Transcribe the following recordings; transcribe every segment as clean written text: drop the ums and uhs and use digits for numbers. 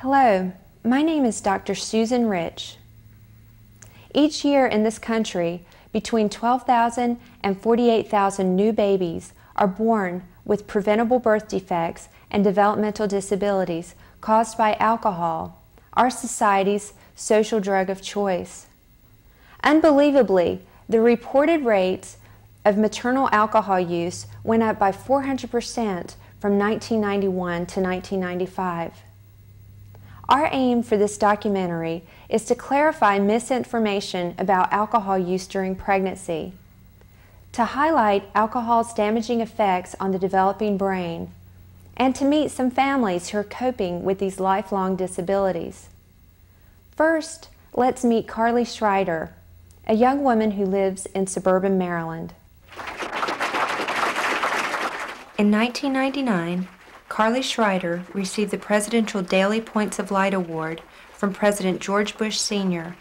Hello, my name is Dr. Susan Rich. Each year in this country, between 12,000 and 48,000 new babies are born with preventable birth defects and developmental disabilities caused by alcohol, our society's social drug of choice. Unbelievably, the reported rates of maternal alcohol use went up by 400% from 1991 to 1995. Our aim for this documentary is to clarify misinformation about alcohol use during pregnancy, to highlight alcohol's damaging effects on the developing brain, and to meet some families who are coping with these lifelong disabilities. First, let's meet Carly Schreider, a young woman who lives in suburban Maryland. In 1999, Carly Schreider received the Presidential Daily Points of Light Award from President George Bush Sr.,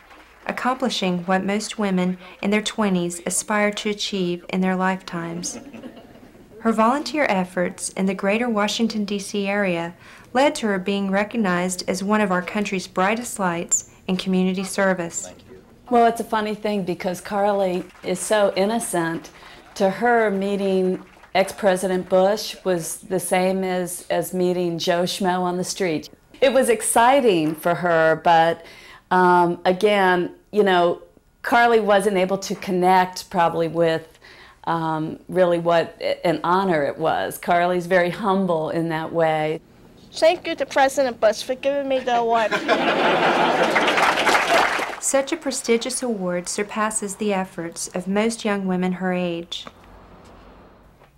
accomplishing what most women in their 20s aspire to achieve in their lifetimes. Her volunteer efforts in the greater Washington, D.C. area led to her being recognized as one of our country's brightest lights in community service. Well, it's a funny thing because Carly is so innocent. To her, meeting ex-President Bush was the same as meeting Joe Schmo on the street. It was exciting for her, but again, you know, Carly wasn't able to connect probably with really what an honor it was. Carly's very humble in that way. Thank you to President Bush for giving me the award. Such a prestigious award surpasses the efforts of most young women her age.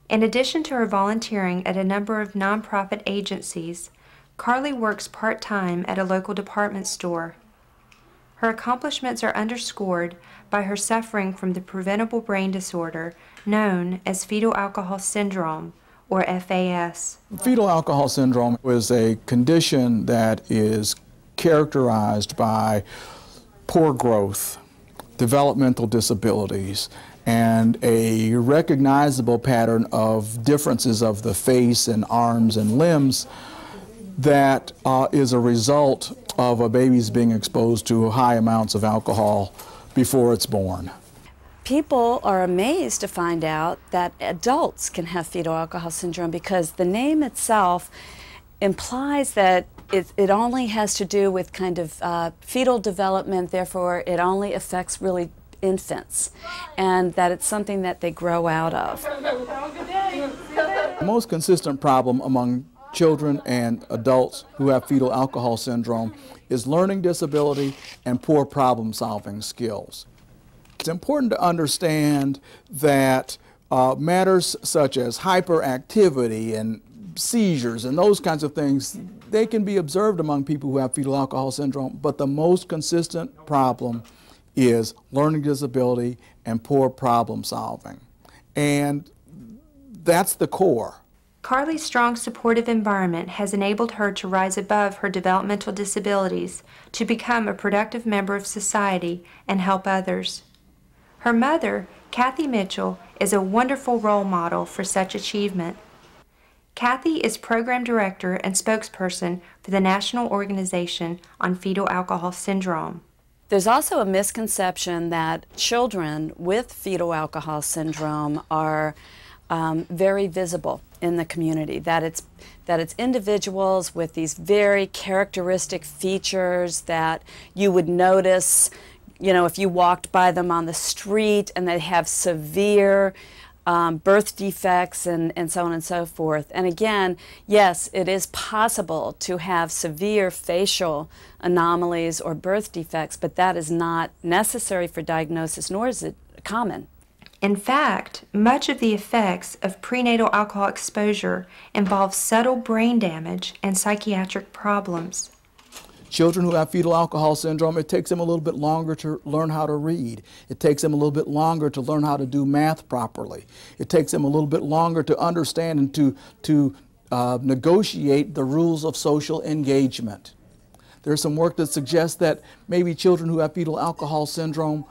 In addition to her volunteering at a number of nonprofit agencies, Carly works part-time at a local department store. Her accomplishments are underscored by her suffering from the preventable brain disorder known as Fetal Alcohol Syndrome, or FAS. Fetal alcohol syndrome is a condition that is characterized by poor growth, developmental disabilities, and a recognizable pattern of differences of the face and arms and limbs that is a result of a baby's being exposed to high amounts of alcohol before it's born. People are amazed to find out that adults can have fetal alcohol syndrome because the name itself implies that it only has to do with kind of fetal development, therefore it only affects really infants, and that it's something that they grow out of. The most consistent problem among children and adults who have fetal alcohol syndrome is learning disability and poor problem-solving skills. It's important to understand that matters such as hyperactivity and seizures and those kinds of things, they can be observed among people who have fetal alcohol syndrome, but the most consistent problem is learning disability and poor problem solving. And that's the core. Carly's strong supportive environment has enabled her to rise above her developmental disabilities to become a productive member of society and help others. Her mother, Kathy Mitchell, is a wonderful role model for such achievement. Kathy is Program Director and spokesperson for the National Organization on Fetal Alcohol Syndrome. There's also a misconception that children with fetal alcohol syndrome are very visible in the community, that it's individuals with these very characteristic features that you would notice, you know, if you walked by them on the street, and they have severe birth defects and so on and so forth. And again, yes, it is possible to have severe facial anomalies or birth defects, but that is not necessary for diagnosis, nor is it common. In fact, much of the effects of prenatal alcohol exposure involve subtle brain damage and psychiatric problems. Children who have fetal alcohol syndrome, it takes them a little bit longer to learn how to read. It takes them a little bit longer to learn how to do math properly. It takes them a little bit longer to understand and to negotiate the rules of social engagement. There's some work that suggests that maybe children who have fetal alcohol syndrome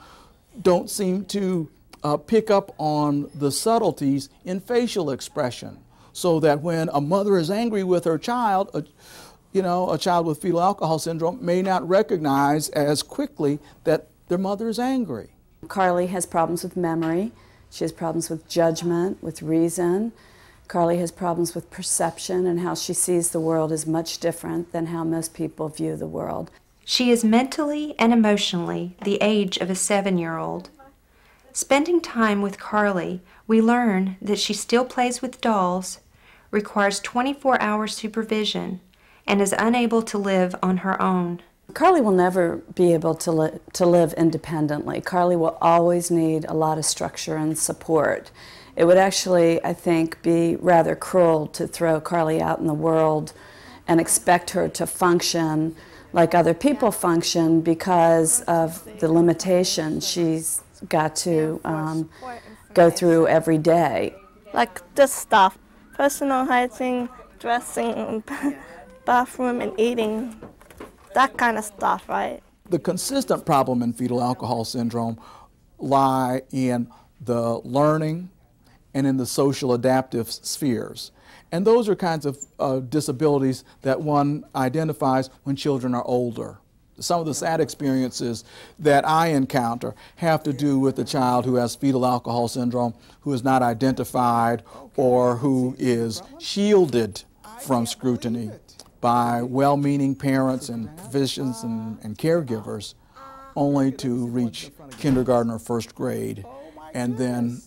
don't seem to pick up on the subtleties in facial expression, so that when a mother is angry with her child, a child with fetal alcohol syndrome may not recognize as quickly that their mother is angry. Carly has problems with memory. She has problems with judgment, with reason. Carly has problems with perception, and how she sees the world is much different than how most people view the world. She is mentally and emotionally the age of a 7-year-old. Spending time with Carly, we learn that she still plays with dolls, requires 24-hour supervision, and is unable to live on her own. Carly will never be able to live independently. Carly will always need a lot of structure and support. It would actually, I think, be rather cruel to throw Carly out in the world and expect her to function like other people function because of the limitations she's got to go through every day. Like this stuff, personal hygiene, dressing, bathroom, and eating, that kind of stuff, right? The consistent problem in fetal alcohol syndrome lie in the learning and in the social adaptive spheres. And those are kinds of disabilities that one identifies when children are older. Some of the sad experiences that I encounter have to do with a child who has fetal alcohol syndrome, who is not identified or who is shielded from scrutiny by well-meaning parents and physicians and caregivers, only to reach kindergarten or first grade and then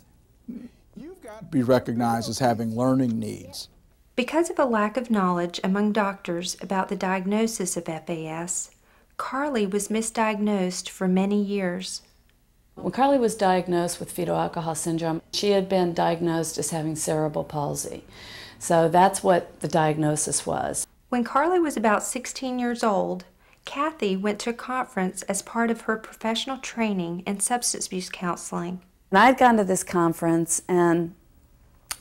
be recognized as having learning needs. Because of a lack of knowledge among doctors about the diagnosis of FAS, Carly was misdiagnosed for many years. When Carly was diagnosed with fetal alcohol syndrome, she had been diagnosed as having cerebral palsy. So that's what the diagnosis was. When Carly was about 16 years old, Kathy went to a conference as part of her professional training in substance abuse counseling. And I had gone to this conference, and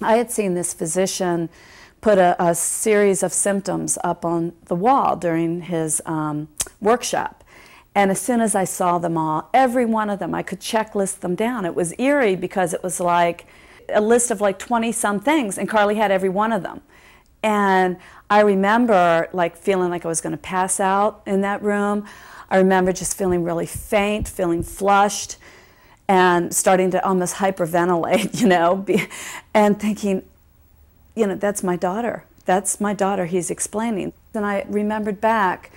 I had seen this physician put a series of symptoms up on the wall during his workshop. And as soon as I saw them all, every one of them, I could checklist them down. It was eerie because it was like a list of like 20-some things, and Carly had every one of them. And I remember like feeling like I was going to pass out in that room. I remember just feeling really faint, feeling flushed, and starting to almost hyperventilate, and thinking, that's my daughter. That's my daughter he's explaining. And I remembered back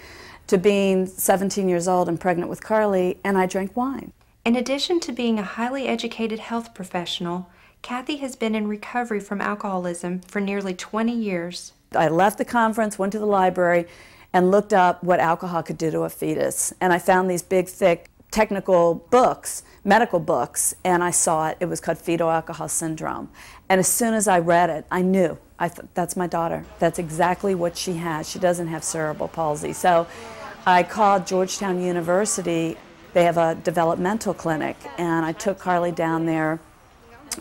to being 17 years old and pregnant with Carly, and I drank wine. In addition to being a highly educated health professional, Kathy has been in recovery from alcoholism for nearly 20 years. I left the conference, went to the library, and looked up what alcohol could do to a fetus. And I found these big, thick, technical books, medical books, and I saw it. It was called Fetal Alcohol Syndrome. And as soon as I read it, I knew. I thought, that's my daughter. That's exactly what she has. She doesn't have cerebral palsy. So I called Georgetown University. They have a developmental clinic, and I took Carly down there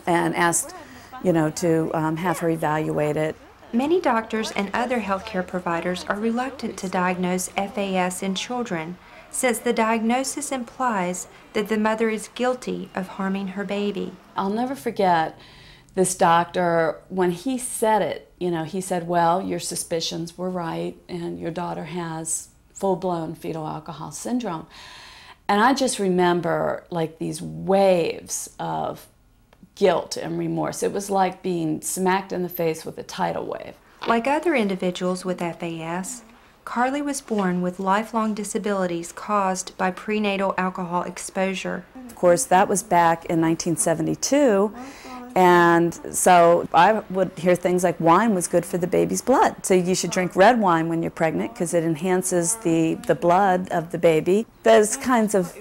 and asked, to have her evaluated. Many doctors and other healthcare providers are reluctant to diagnose FAS in children, since the diagnosis implies that the mother is guilty of harming her baby. I'll never forget this doctor, when he said it, he said, well, your suspicions were right, and your daughter has full-blown fetal alcohol syndrome. And I just remember like these waves of guilt and remorse. It was like being smacked in the face with a tidal wave. Like other individuals with FAS, Carly was born with lifelong disabilities caused by prenatal alcohol exposure. Of course, that was back in 1972, and so I would hear things like wine was good for the baby's blood. So you should drink red wine when you're pregnant because it enhances the blood of the baby. Those kinds of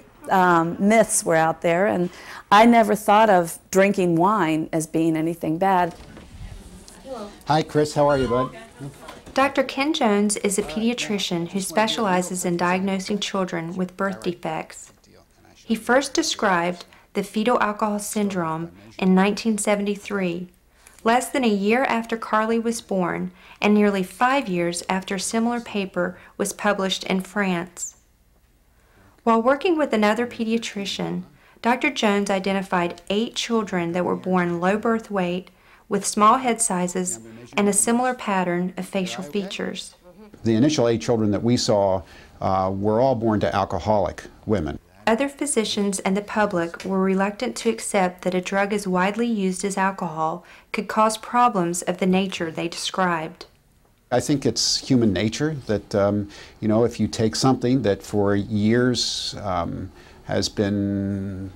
myths were out there, and I never thought of drinking wine as being anything bad. Hi, Chris. How are you, bud? Dr. Ken Jones is a pediatrician who specializes in diagnosing children with birth defects. He first described the fetal alcohol syndrome in 1973, less than a year after Carly was born and nearly 5 years after a similar paper was published in France. While working with another pediatrician, Dr. Jones identified 8 children that were born low birth weight, with small head sizes and a similar pattern of facial features. The initial 8 children that we saw were all born to alcoholic women. Other physicians and the public were reluctant to accept that a drug as widely used as alcohol could cause problems of the nature they described. I think it's human nature that, you know, if you take something that for years has been,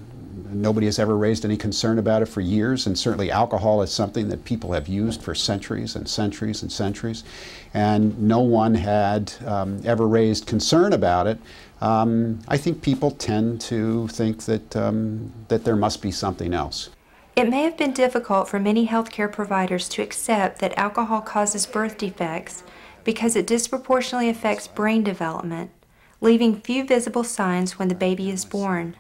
nobody has ever raised any concern about it for years, and certainly alcohol is something that people have used for centuries and centuries and centuries, and no one had ever raised concern about it. I think people tend to think that, that there must be something else. It may have been difficult for many healthcare providers to accept that alcohol causes birth defects because it disproportionately affects brain development, leaving few visible signs when the baby is born.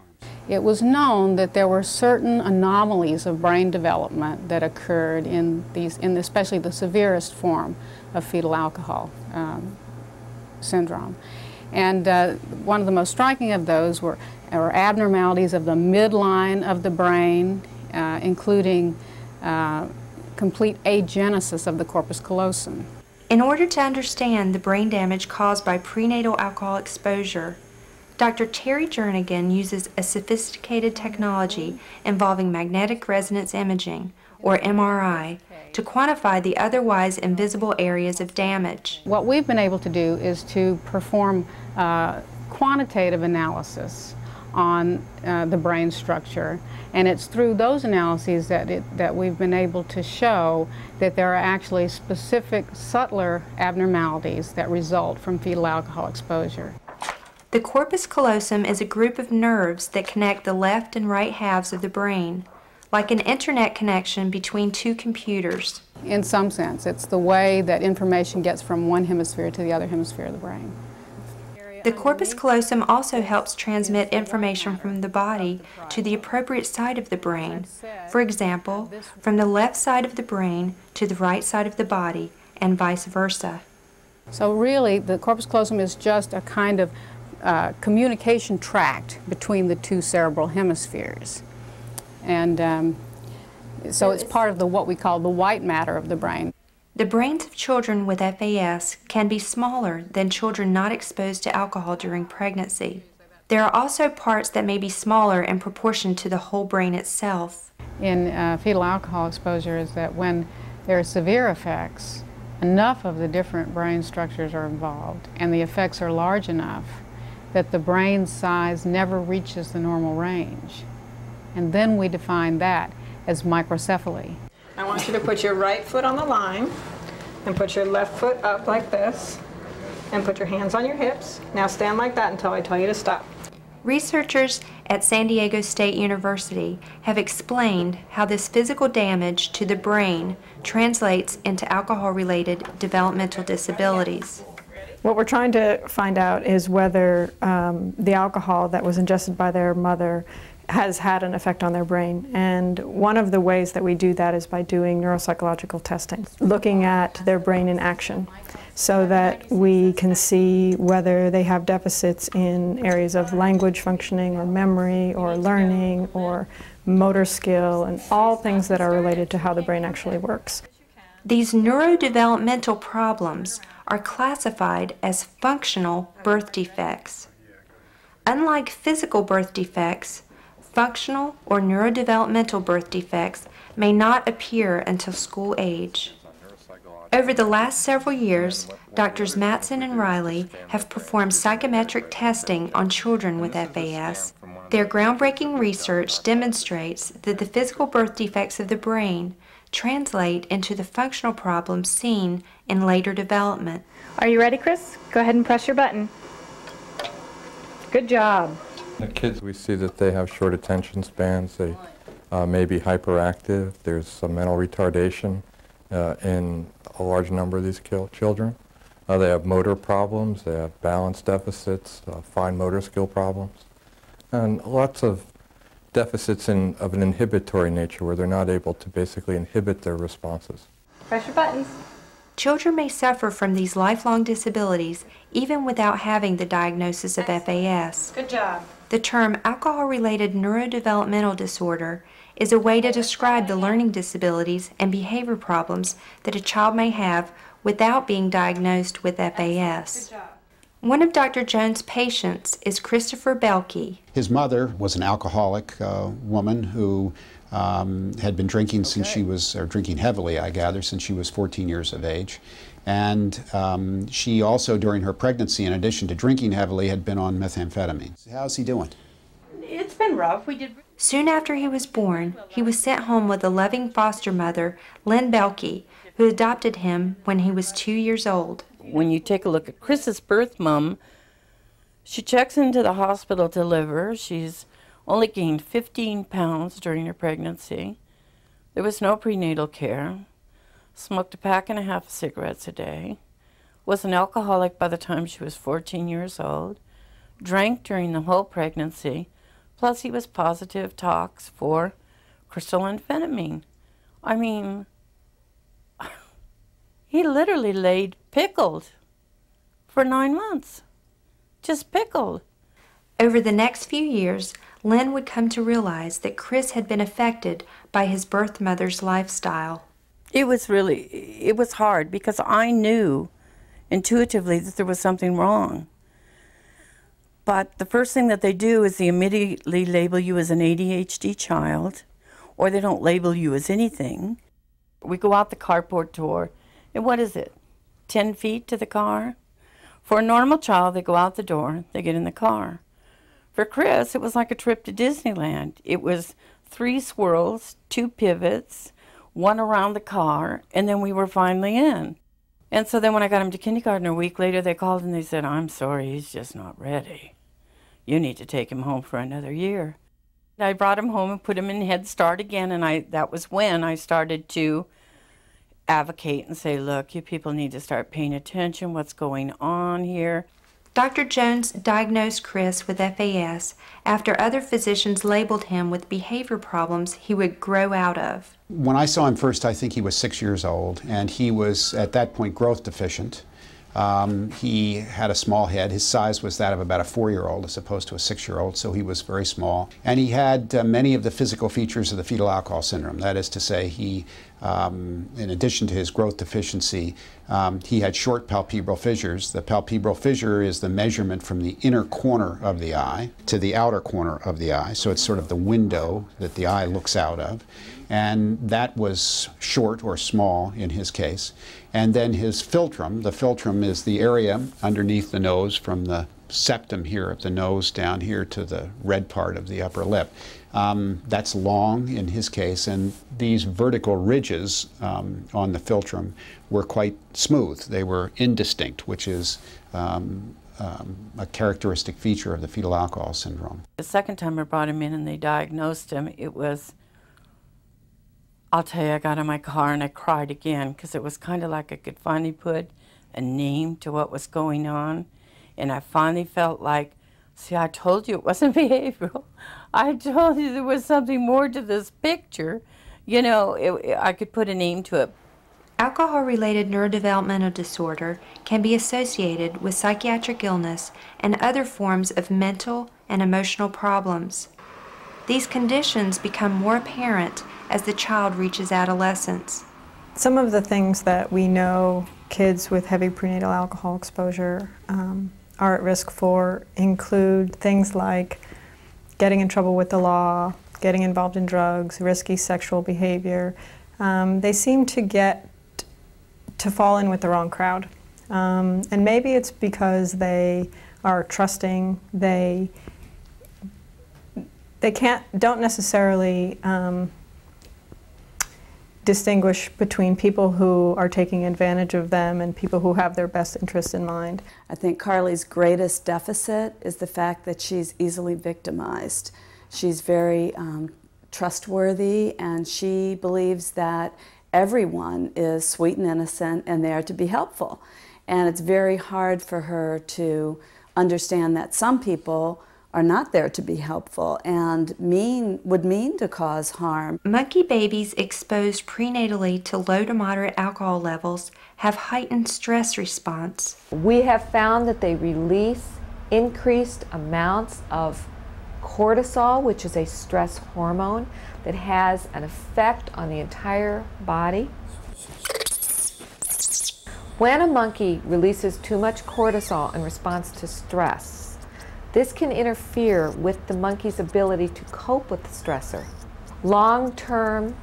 It was known that there were certain anomalies of brain development that occurred in especially the severest form of fetal alcohol syndrome. And one of the most striking of those were abnormalities of the midline of the brain, including complete agenesis of the corpus callosum. In order to understand the brain damage caused by prenatal alcohol exposure, Dr. Terry Jernigan uses a sophisticated technology involving magnetic resonance imaging, or MRI, to quantify the otherwise invisible areas of damage. What we've been able to do is to perform quantitative analysis on the brain structure, and it's through those analyses that we've been able to show that there are actually specific, subtler abnormalities that result from fetal alcohol exposure. The corpus callosum is a group of nerves that connect the left and right halves of the brain, like an internet connection between two computers. In some sense, it's the way that information gets from one hemisphere to the other hemisphere of the brain. The corpus callosum also helps transmit information from the body to the appropriate side of the brain. For example, from the left side of the brain to the right side of the body, and vice versa. So really, the corpus callosum is just a kind of communication tract between the two cerebral hemispheres. And so it's part of what we call the white matter of the brain. The brains of children with FAS can be smaller than children not exposed to alcohol during pregnancy. There are also parts that may be smaller in proportion to the whole brain itself. In fetal alcohol exposure is that when there are severe effects, enough of the different brain structures are involved, and the effects are large enough that the brain size never reaches the normal range. And then we define that as microcephaly. I want you to put your right foot on the line and put your left foot up like this and put your hands on your hips. Now stand like that until I tell you to stop. Researchers at San Diego State University have explained how this physical damage to the brain translates into alcohol-related developmental disabilities. What we're trying to find out is whether the alcohol that was ingested by their mother has had an effect on their brain. And one of the ways that we do that is by doing neuropsychological testing, looking at their brain in action, so that we can see whether they have deficits in areas of language functioning or memory or learning or motor skill, and all things that are related to how the brain actually works. These neurodevelopmental problems are classified as functional birth defects. Unlike physical birth defects, functional or neurodevelopmental birth defects may not appear until school age. Over the last several years, Drs. Matson and Riley have performed psychometric testing on children with FAS. Their groundbreaking research demonstrates that the physical birth defects of the brain translate into the functional problems seen in later development. Are you ready, Chris? Go ahead and press your button. Good job. The kids, we see that they have short attention spans. They may be hyperactive. There's some mental retardation in a large number of these children. They have motor problems. They have balance deficits, fine motor skill problems, and lots of deficits of an inhibitory nature where they're not able to basically inhibit their responses. Press your buttons. Children may suffer from these lifelong disabilities even without having the diagnosis of FAS. Good job. The term alcohol-related neurodevelopmental disorder is a way to describe the learning disabilities and behavior problems that a child may have without being diagnosed with FAS. One of Dr. Jones' patients is Christopher Belkey. His mother was an alcoholic woman who had been drinking since she was, or drinking heavily, I gather, since she was 14 years of age. And she also, during her pregnancy, in addition to drinking heavily, had been on methamphetamine. How's he doing? It's been rough. Soon after he was born, he was sent home with a loving foster mother, Lynn Belkey, who adopted him when he was 2 years old. When you take a look at Chris's birth mom, she checks into the hospital to deliver. She's only gained 15 pounds during her pregnancy. There was no prenatal care. Smoked a pack and a half of cigarettes a day. Was an alcoholic by the time she was 14 years old. Drank during the whole pregnancy. Plus he was positive tox for crystal amphetamine. I mean, he literally laid pickled for 9 months. Just pickled. Over the next few years, Lynn would come to realize that Chris had been affected by his birth mother's lifestyle. It was hard because I knew intuitively that there was something wrong. But the first thing that they do is they immediately label you as an ADHD child, or they don't label you as anything. We go out the carport door, and what is it, 10 feet to the car? For a normal child, they go out the door, they get in the car. For Chris, it was like a trip to Disneyland. It was 3 swirls, 2 pivots, 1 around the car, and then we were finally in. And so then when I got him to kindergarten a week later, they called and they said, "I'm sorry, he's just not ready. You need to take him home for another year." I brought him home and put him in Head Start again, and that was when I started to advocate and say, look, you people need to start paying attention, what's going on here. Dr. Jones diagnosed Chris with FAS after other physicians labeled him with behavior problems he would grow out of. When I saw him first, I think he was 6 years old, and he was, at that point, growth deficient. He had a small head. His size was that of about a 4-year-old as opposed to a 6-year-old, so he was very small. And he had many of the physical features of the fetal alcohol syndrome. That is to say, he, in addition to his growth deficiency, he had short palpebral fissures. The palpebral fissure is the measurement from the inner corner of the eye to the outer corner of the eye, so it's sort of the window that the eye looks out of. And that was short or small in his case. And then his philtrum, the philtrum is the area underneath the nose from the septum here of the nose down here to the red part of the upper lip. That's long in his case, and these vertical ridges on the philtrum were quite smooth. They were indistinct, which is a characteristic feature of the fetal alcohol syndrome. The second time I brought him in and they diagnosed him, it was, I'll tell you, I got in my car and I cried again because it was kind of like I could finally put a name to what was going on. And I finally felt like, see, I told you it wasn't behavioral. I told you there was something more to this picture. You know, I could put a name to it. Alcohol-related neurodevelopmental disorder can be associated with psychiatric illness and other forms of mental and emotional problems. These conditions become more apparent as the child reaches adolescence. Some of the things that we know kids with heavy prenatal alcohol exposure are at risk for include things like getting in trouble with the law, getting involved in drugs, risky sexual behavior. They seem to fall in with the wrong crowd. And maybe it's because they are trusting, they don't necessarily distinguish between people who are taking advantage of them and people who have their best interests in mind. I think Carly's greatest deficit is the fact that she's easily victimized. She's very trustworthy, and she believes that everyone is sweet and innocent and there to be helpful. And it's very hard for her to understand that some people are not there to be helpful and would mean to cause harm. Monkey babies exposed prenatally to low to moderate alcohol levels have heightened stress response. We have found that they release increased amounts of cortisol, which is a stress hormone that has an effect on the entire body. When a monkey releases too much cortisol in response to stress, this can interfere with the monkey's ability to cope with the stressor. Long-term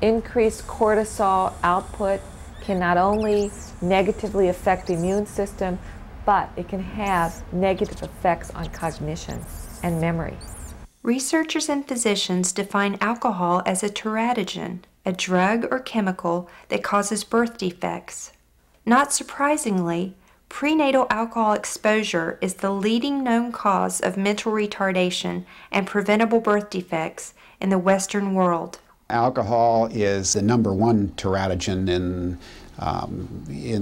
increased cortisol output can not only negatively affect the immune system, but it can have negative effects on cognition and memory. Researchers and physicians define alcohol as a teratogen, a drug or chemical that causes birth defects. Not surprisingly, prenatal alcohol exposure is the leading known cause of mental retardation and preventable birth defects in the Western world. Alcohol is the #1 teratogen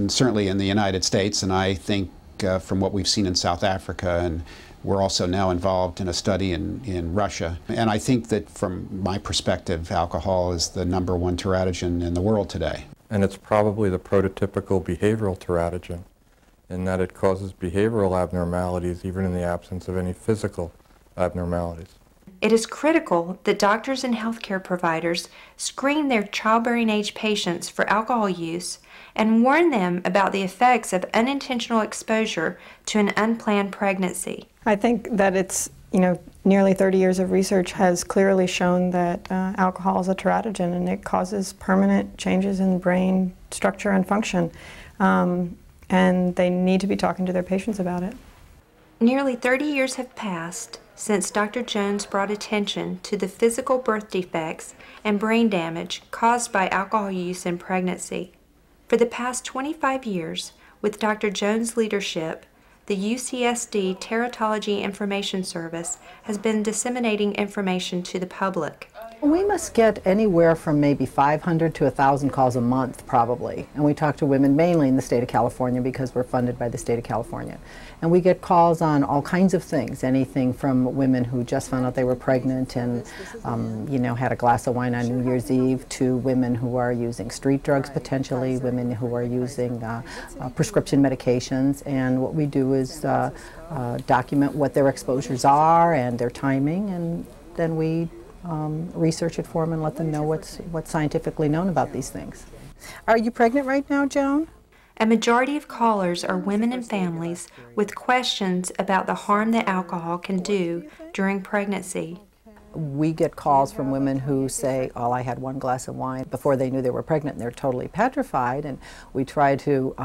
certainly in the United States, and I think from what we've seen in South Africa, and we're also now involved in a study in Russia. And I think that from my perspective, alcohol is the #1 teratogen in the world today. And it's probably the prototypical behavioral teratogen in that it causes behavioral abnormalities even in the absence of any physical abnormalities. It is critical that doctors and healthcare providers screen their childbearing age patients for alcohol use and warn them about the effects of unintentional exposure to an unplanned pregnancy. I think that it's, nearly 30 years of research has clearly shown that alcohol is a teratogen and it causes permanent changes in brain structure and function. And they need to be talking to their patients about it. Nearly 30 years have passed since Dr. Jones brought attention to the physical birth defects and brain damage caused by alcohol use in pregnancy. For the past 25 years, with Dr. Jones' leadership, the UCSD Teratology Information Service has been disseminating information to the public. We must get anywhere from maybe 500 to 1,000 calls a month, probably. And we talk to women mainly in the state of California because we're funded by the state of California. And we get calls on all kinds of things, anything from women who just found out they were pregnant and, had a glass of wine on New Year's Eve, to women who are using street drugs potentially, women who are using prescription medications. And what we do is document what their exposures are and their timing, and then we research it for them and let them know what's scientifically known about these things. Are you pregnant right now, Joan? A majority of callers are women and families with questions about the harm that alcohol can do during pregnancy. We get calls from women who say, oh, I had one glass of wine before they knew they were pregnant, and they're totally petrified, and we try to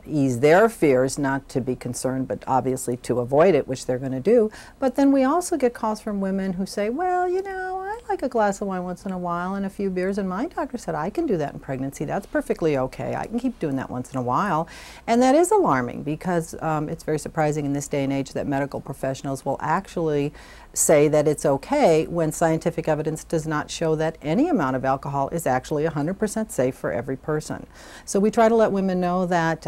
ease their fears, not to be concerned, but obviously to avoid it, which they're going to do. But then we also get calls from women who say, well, I like a glass of wine once in a while and a few beers, and my doctor said I can do that in pregnancy. That's perfectly okay. I can keep doing that once in a while. And that is alarming, because it's very surprising in this day and age that medical professionals will actually say that it's okay when scientific evidence does not show that any amount of alcohol is actually 100% safe for every person. So we try to let women know that,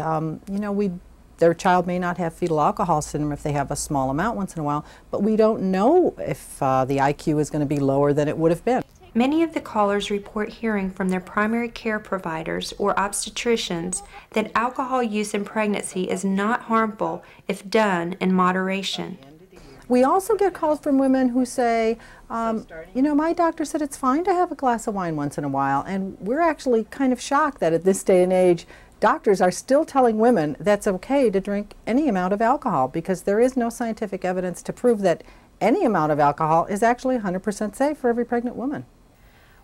their child may not have fetal alcohol syndrome if they have a small amount once in a while, but we don't know if the IQ is going to be lower than it would have been. Many of the callers report hearing from their primary care providers or obstetricians that alcohol use in pregnancy is not harmful if done in moderation. We also get calls from women who say, my doctor said it's fine to have a glass of wine once in a while, and we're actually kind of shocked that at this day and age, doctors are still telling women that's okay to drink any amount of alcohol, because there is no scientific evidence to prove that any amount of alcohol is actually 100% safe for every pregnant woman.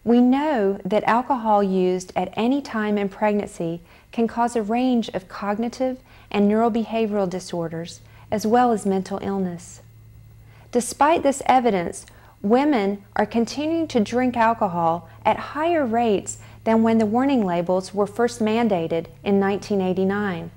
We know that alcohol used at any time in pregnancy can cause a range of cognitive and neurobehavioral disorders, as well as mental illness. Despite this evidence, women are continuing to drink alcohol at higher rates than when the warning labels were first mandated in 1989.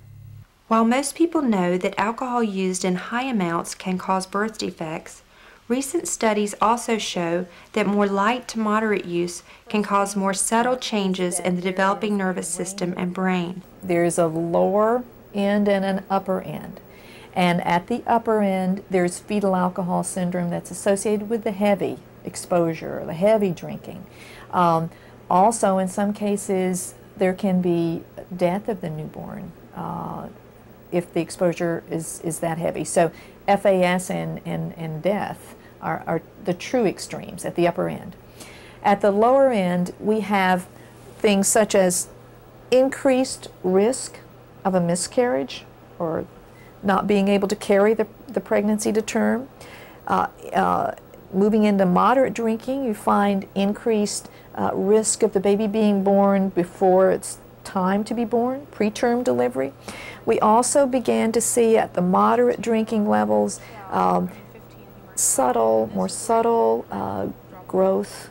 While most people know that alcohol used in high amounts can cause birth defects, recent studies also show that more light to moderate use can cause more subtle changes in the developing nervous system and brain. There's a lower end and an upper end. And at the upper end, there's fetal alcohol syndrome that's associated with the heavy exposure, the heavy drinking. Also, in some cases, there can be death of the newborn if the exposure is that heavy. So FAS and death are the true extremes at the upper end. At the lower end, we have things such as increased risk of a miscarriage or not being able to carry the pregnancy to term. Moving into moderate drinking, you find increased risk of the baby being born before it's time to be born, preterm delivery. We also began to see at the moderate drinking levels more subtle growth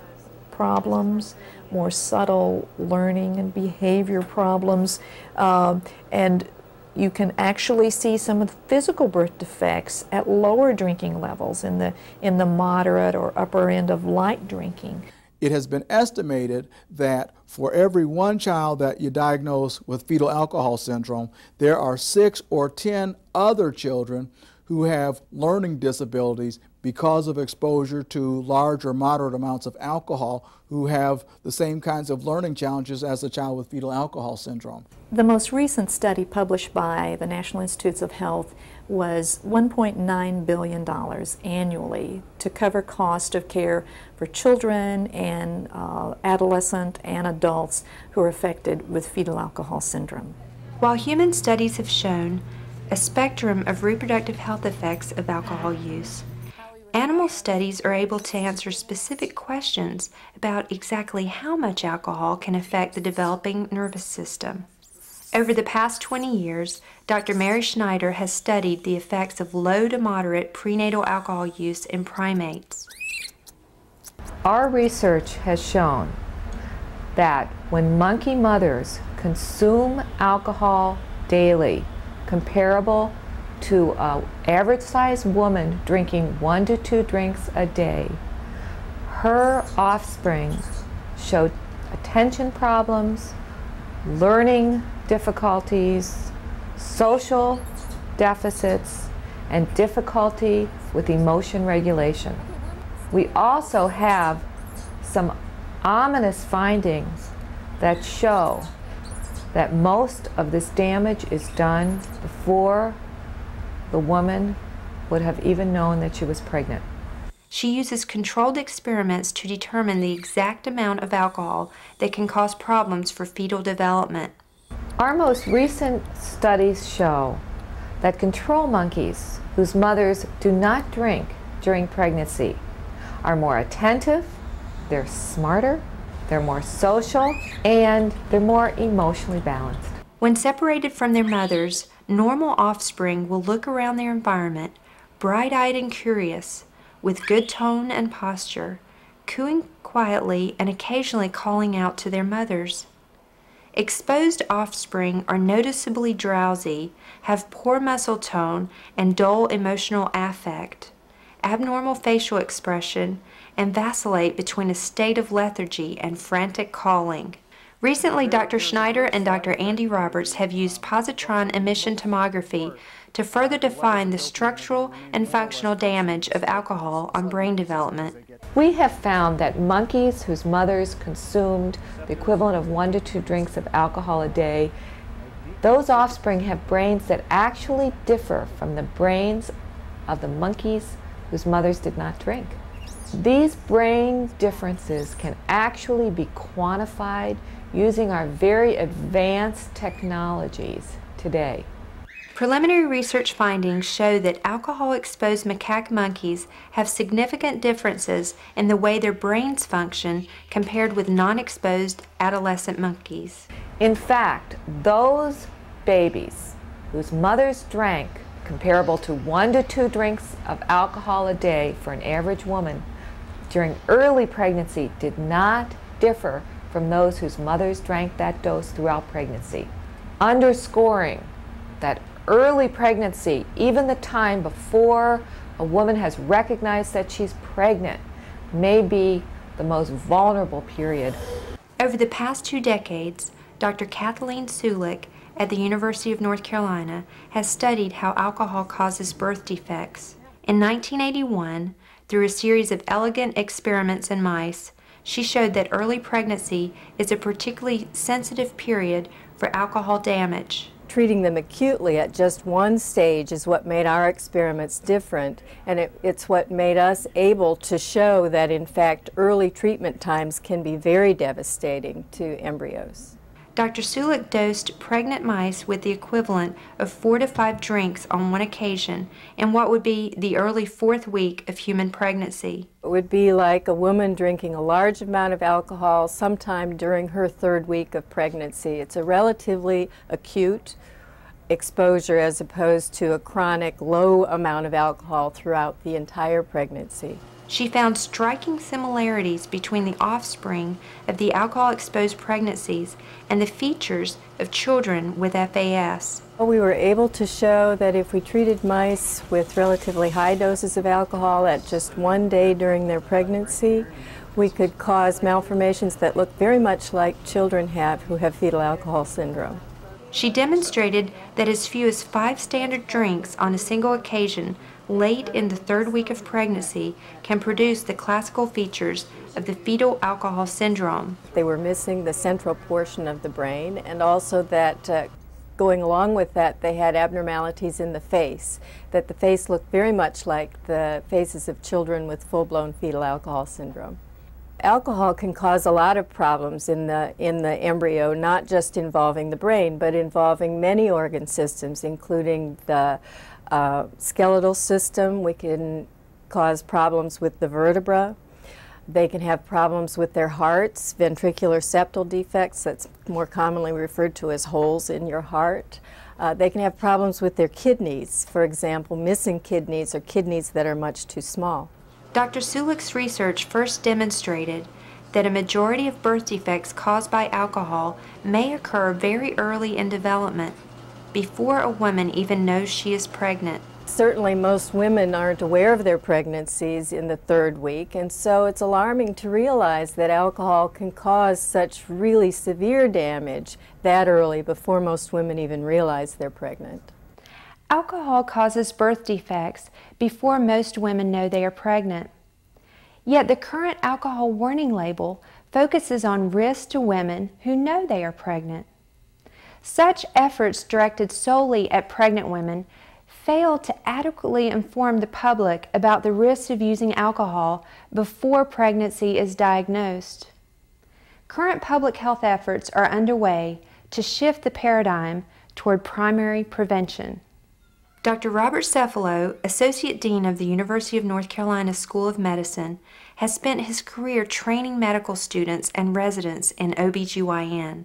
problems, more subtle learning and behavior problems, and you can actually see some of the physical birth defects at lower drinking levels in the moderate or upper end of light drinking. It has been estimated that for every one child that you diagnose with fetal alcohol syndrome, there are 6 or 10 other children who have learning disabilities because of exposure to large or moderate amounts of alcohol, who have the same kinds of learning challenges as a child with fetal alcohol syndrome. The most recent study published by the National Institutes of Health was $1.9 billion annually to cover cost of care for children and adolescent and adults who are affected with fetal alcohol syndrome. While human studies have shown a spectrum of reproductive health effects of alcohol use, animal studies are able to answer specific questions about exactly how much alcohol can affect the developing nervous system. Over the past 20 years, Dr. Mary Schneider has studied the effects of low to moderate prenatal alcohol use in primates. Our research has shown that when monkey mothers consume alcohol daily, comparable to an average-sized woman drinking 1 to 2 drinks a day, her offspring showed attention problems, learning difficulties, social deficits, and difficulty with emotion regulation. We also have some ominous findings that show that most of this damage is done before the woman would have even known that she was pregnant. She uses controlled experiments to determine the exact amount of alcohol that can cause problems for fetal development. Our most recent studies show that control monkeys whose mothers do not drink during pregnancy are more attentive, they're smarter, they're more social, and they're more emotionally balanced. When separated from their mothers, normal offspring will look around their environment, bright-eyed and curious, with good tone and posture, cooing quietly and occasionally calling out to their mothers. Exposed offspring are noticeably drowsy, have poor muscle tone and dull emotional affect, abnormal facial expression, and vacillate between a state of lethargy and frantic calling. Recently, Dr. Schneider and Dr. Andy Roberts have used positron emission tomography to further define the structural and functional damage of alcohol on brain development. We have found that monkeys whose mothers consumed the equivalent of 1 to 2 drinks of alcohol a day, those offspring have brains that actually differ from the brains of the monkeys whose mothers did not drink. These brain differences can actually be quantified using our very advanced technologies today. Preliminary research findings show that alcohol-exposed macaque monkeys have significant differences in the way their brains function compared with non-exposed adolescent monkeys. In fact, those babies whose mothers drank comparable to 1 to 2 drinks of alcohol a day for an average woman during early pregnancy did not differ from those whose mothers drank that dose throughout pregnancy, underscoring that early pregnancy, even the time before a woman has recognized that she's pregnant, may be the most vulnerable period. Over the past 2 decades, Dr. Kathleen Sulick at the University of North Carolina has studied how alcohol causes birth defects. In 1981, through a series of elegant experiments in mice, she showed that early pregnancy is a particularly sensitive period for alcohol damage. Treating them acutely at just one stage is what made our experiments different, and it's what made us able to show that in fact early treatment times can be very devastating to embryos. Dr. Sulik dosed pregnant mice with the equivalent of 4 to 5 drinks on one occasion in what would be the early 4th week of human pregnancy. It would be like a woman drinking a large amount of alcohol sometime during her 3rd week of pregnancy. It's a relatively acute exposure as opposed to a chronic low amount of alcohol throughout the entire pregnancy. She found striking similarities between the offspring of the alcohol-exposed pregnancies and the features of children with FAS. We were able to show that if we treated mice with relatively high doses of alcohol at just 1 day during their pregnancy, we could cause malformations that look very much like children have who have fetal alcohol syndrome. She demonstrated that as few as 5 standard drinks on a single occasion late in the 3rd week of pregnancy can produce the classical features of the fetal alcohol syndrome. They were missing the central portion of the brain, and also that going along with that they had abnormalities in the face, that the face looked very much like the faces of children with full-blown fetal alcohol syndrome. Alcohol can cause a lot of problems in the embryo, not just involving the brain, but involving many organ systems, including the skeletal system. We can cause problems with the vertebra. They can have problems with their hearts, ventricular septal defects, that's more commonly referred to as holes in your heart. They can have problems with their kidneys, for example, missing kidneys or kidneys that are much too small. Dr. Sulik's research first demonstrated that a majority of birth defects caused by alcohol may occur very early in development, before a woman even knows she is pregnant. Certainly most women aren't aware of their pregnancies in the 3rd week, and so it's alarming to realize that alcohol can cause such really severe damage that early before most women even realize they're pregnant. Alcohol causes birth defects before most women know they are pregnant. Yet the current alcohol warning label focuses on risks to women who know they are pregnant. Such efforts directed solely at pregnant women fail to adequately inform the public about the risks of using alcohol before pregnancy is diagnosed. Current public health efforts are underway to shift the paradigm toward primary prevention. Dr. Robert Cephalo, Associate Dean of the University of North Carolina School of Medicine, has spent his career training medical students and residents in OBGYN.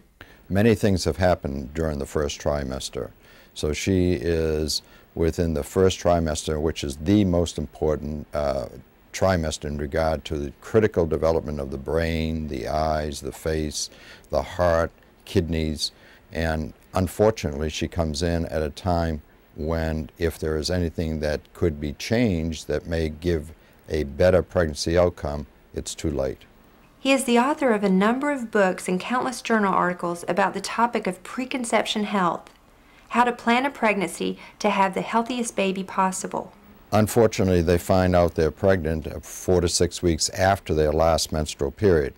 Many things have happened during the first trimester. So she is within the first trimester, which is the most important trimester in regard to the critical development of the brain, the eyes, the face, the heart, kidneys, and unfortunately she comes in at a time when if there is anything that could be changed that may give a better pregnancy outcome, it's too late. He is the author of a number of books and countless journal articles about the topic of preconception health, how to plan a pregnancy to have the healthiest baby possible. Unfortunately, they find out they're pregnant 4 to 6 weeks after their last menstrual period.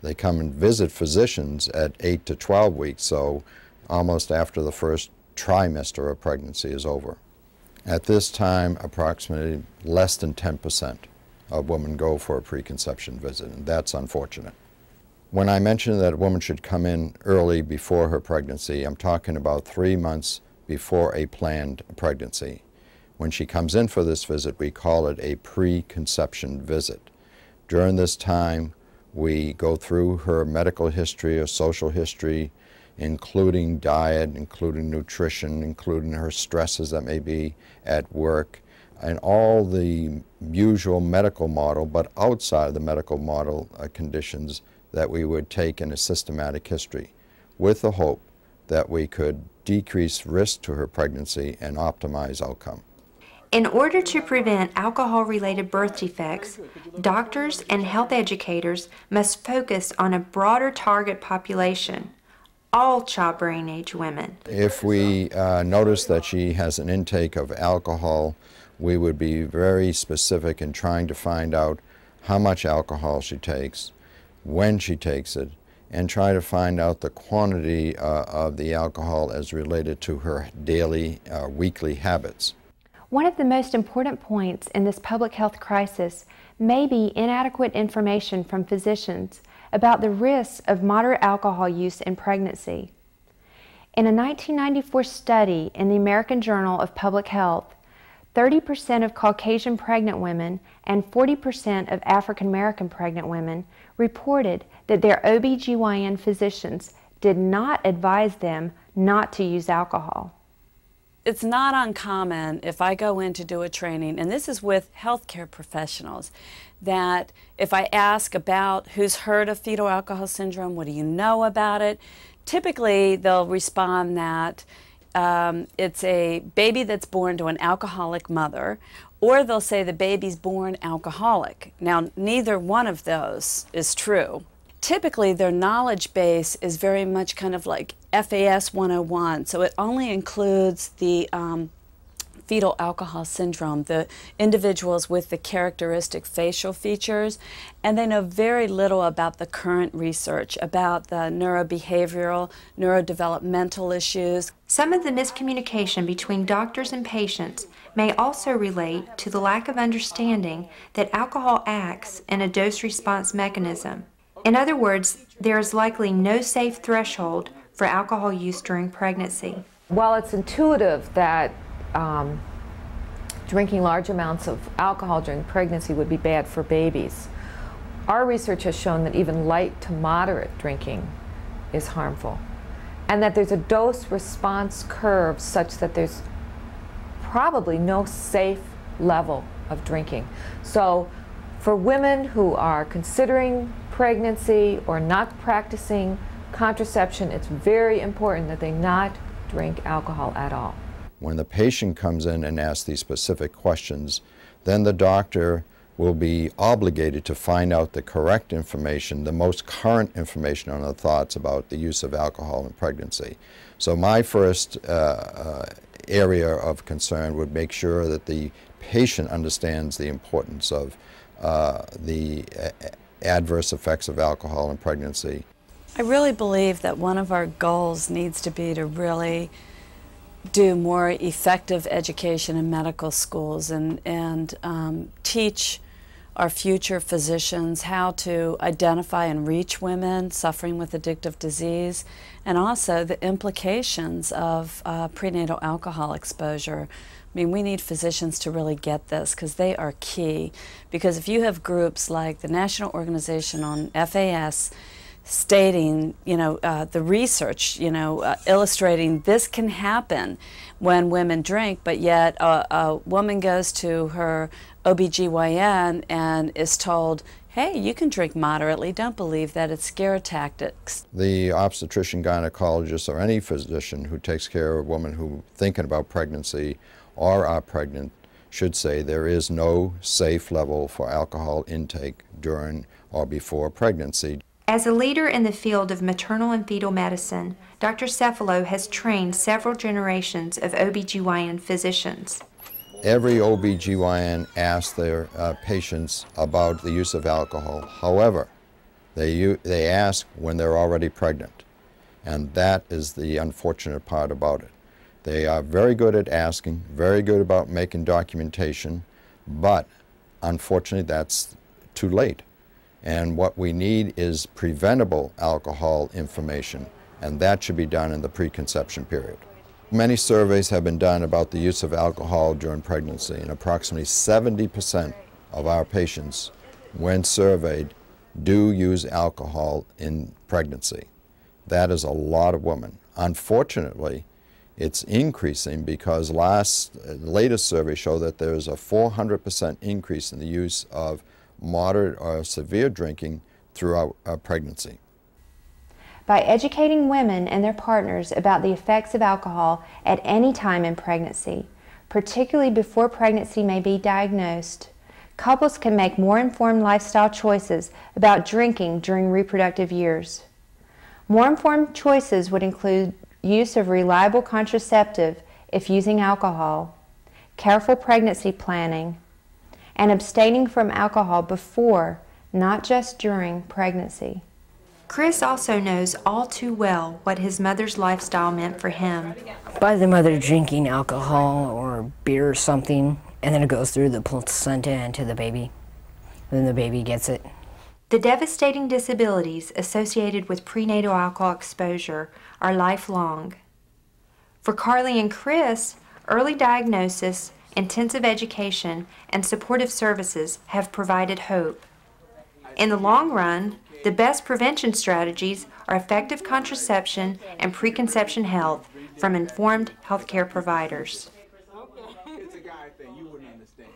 They come and visit physicians at 8 to 12 weeks, so almost after the first trimester of pregnancy is over. At this time, approximately less than 10% of women go for a preconception visit, and that's unfortunate. When I mention that a woman should come in early before her pregnancy, I'm talking about 3 months before a planned pregnancy. When she comes in for this visit, we call it a preconception visit. During this time, we go through her medical history or social history, including diet, including nutrition, including her stresses that may be at work, and all the usual medical model, but outside of the medical model conditions that we would take in a systematic history, with the hope that we could decrease risk to her pregnancy and optimize outcome. In order to prevent alcohol-related birth defects, doctors and health educators must focus on a broader target population, all childbearing age women. If we notice that she has an intake of alcohol, we would be very specific in trying to find out how much alcohol she takes, when she takes it, and try to find out the quantity of the alcohol as related to her daily, weekly habits. One of the most important points in this public health crisis may be inadequate information from physicians about the risks of moderate alcohol use in pregnancy. In a 1994 study in the American Journal of Public Health, 30% of Caucasian pregnant women and 40% of African American pregnant women reported that their OB/GYN physicians did not advise them not to use alcohol. It's not uncommon if I go in to do a training, and this is with healthcare professionals, that if I ask about who's heard of fetal alcohol syndrome, what do you know about it, typically they'll respond that it's a baby that's born to an alcoholic mother, or they'll say the baby's born alcoholic. Now, neither one of those is true. Typically, their knowledge base is very much kind of like FAS 101, so it only includes the fetal alcohol syndrome, the individuals with the characteristic facial features, and they know very little about the current research, about the neurobehavioral, neurodevelopmental issues. Some of the miscommunication between doctors and patients may also relate to the lack of understanding that alcohol acts in a dose-response mechanism. In other words, there is likely no safe threshold for alcohol use during pregnancy. While it's intuitive that drinking large amounts of alcohol during pregnancy would be bad for babies, our research has shown that even light to moderate drinking is harmful, and that there's a dose-response curve such that there's probably no safe level of drinking. So for women who are considering pregnancy or not practicing contraception, it's very important that they not drink alcohol at all. When the patient comes in and asks these specific questions, then the doctor will be obligated to find out the correct information, the most current information on the thoughts about the use of alcohol in pregnancy. So my first area of concern would make sure that the patient understands the importance of the adverse effects of alcohol in pregnancy. I really believe that one of our goals needs to be to really do more effective education in medical schools and teach our future physicians how to identify and reach women suffering with addictive disease, and also the implications of prenatal alcohol exposure. I mean, we need physicians to really get this because they are key. Because if you have groups like the National Organization on FAS stating, the research, illustrating this can happen when women drink, but yet a woman goes to her OB/GYN and is told, hey, you can drink moderately, don't believe that, it's scare tactics. The obstetrician, gynecologist, or any physician who takes care of a woman who thinking about pregnancy or are pregnant should say there is no safe level for alcohol intake during or before pregnancy. As a leader in the field of maternal and fetal medicine, Dr. Cefalo has trained several generations of OB/GYN physicians. Every OB/GYN asks their patients about the use of alcohol. However, they ask when they're already pregnant, and that is the unfortunate part about it. They are very good at asking, very good about making documentation, but unfortunately that's too late. And what we need is preventable alcohol information, and that should be done in the preconception period. Many surveys have been done about the use of alcohol during pregnancy, and approximately 70% of our patients, when surveyed, do use alcohol in pregnancy. That is a lot of women. Unfortunately, it's increasing because latest surveys show that there's a 400% increase in the use of moderate or severe drinking throughout pregnancy. By educating women and their partners about the effects of alcohol at any time in pregnancy, particularly before pregnancy may be diagnosed, couples can make more informed lifestyle choices about drinking during reproductive years. More informed choices would include use of reliable contraceptive if using alcohol, careful pregnancy planning, and abstaining from alcohol before, not just during, pregnancy. Chris also knows all too well what his mother's lifestyle meant for him. By the mother drinking alcohol or beer or something, and then it goes through the placenta into the baby, and then the baby gets it. The devastating disabilities associated with prenatal alcohol exposure are lifelong. For Carly and Chris, early diagnosis, intensive education, and supportive services have provided hope. In the long run, the best prevention strategies are effective contraception and preconception health from informed healthcare providers. It's a guy thing, you wouldn't understand.